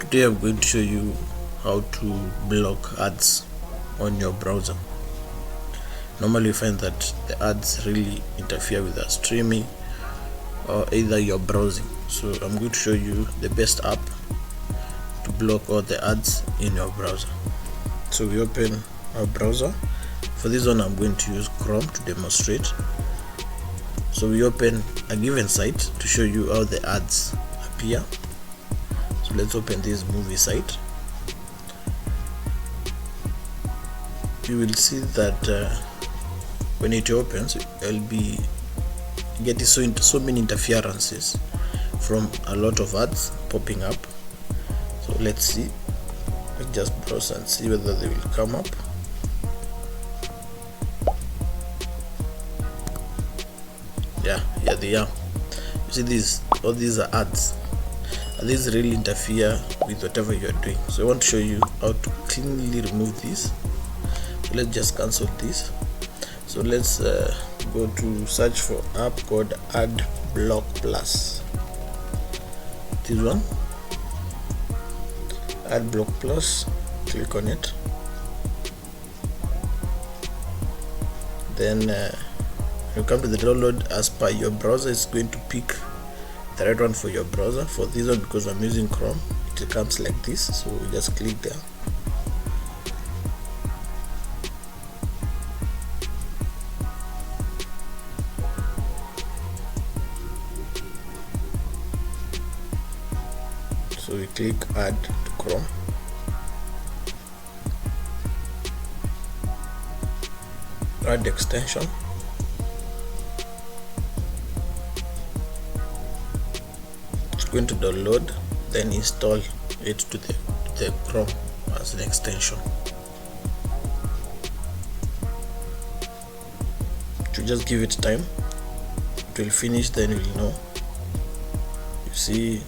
Today I'm going to show you how to block ads on your browser. Normally you find that the ads really interfere with our streaming or either your browsing. So I'm going to show you the best app to block all the ads in your browser. So we open our browser. For this one I'm going to use Chrome to demonstrate. So we open a given site to show you how the ads appear. So let's open this movie site. You will see that when it opens, you'll be getting so many interferences from a lot of ads popping up. So let's see. Let's just browse and see whether they will come up. Yeah, here they are. You see all these are ads, and these really interfere with whatever you are doing. So I want to show you how to cleanly remove this. So let's just cancel this. So let's go to search for app called AdBlock Plus. This one, AdBlock Plus. Click on it. Then you come to the download. As per your browser, it's going to pick the right one for your browser. For this one, because I'm using Chrome, it comes like this. So we just click there. So we click add to Chrome. Add extension. It's going to download, then install it to the Chrome as an extension. To just give it time, it will finish, then you will know. You see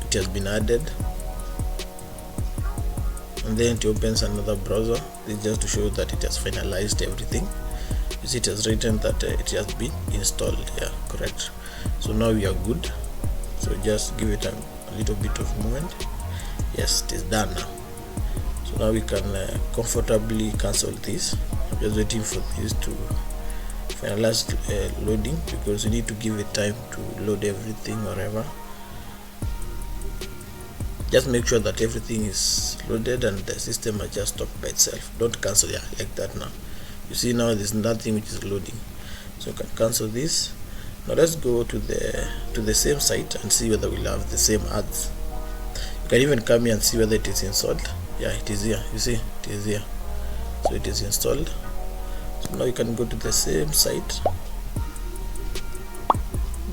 it has been added, and then it opens another browser. It's just to show that it has finalized everything. You see it has written that it has been installed. Yeah, correct. So now we are good. So just give it a little bit of movement. Yes, it is done now. So now we can comfortably cancel this. I'm just waiting for this to finalize loading, because you need to give it time to load everything wherever. Just make sure that everything is loaded and the system has just stopped by itself. Don't cancel. Yeah, like that. Now you see now there's nothing which is loading, so you can cancel this. Now let's go to the same site and see whether we'll have the same ads. You can even come here and see whether it is installed. Yeah, it is here. You see it is here, so it is installed. So now you can go to the same site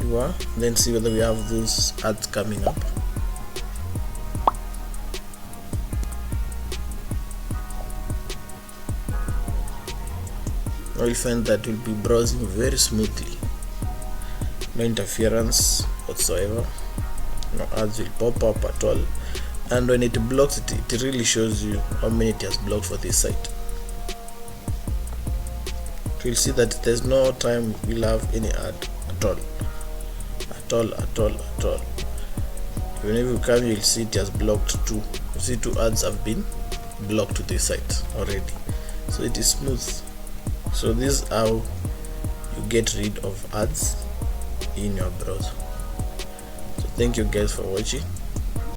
you are, then see whether we have those ads coming up. Now you'll find that you'll be browsing very smoothly. No interference whatsoever. No ads will pop up at all. And when it blocks it, it really shows you how many it has blocked for this site. You'll see that there's no time we'll have any ad at all. Even if you come, you'll see it has blocked two. You see two ads have been blocked to this site already. So it is smooth. So this is how you get rid of ads in your browser. So thank you guys for watching.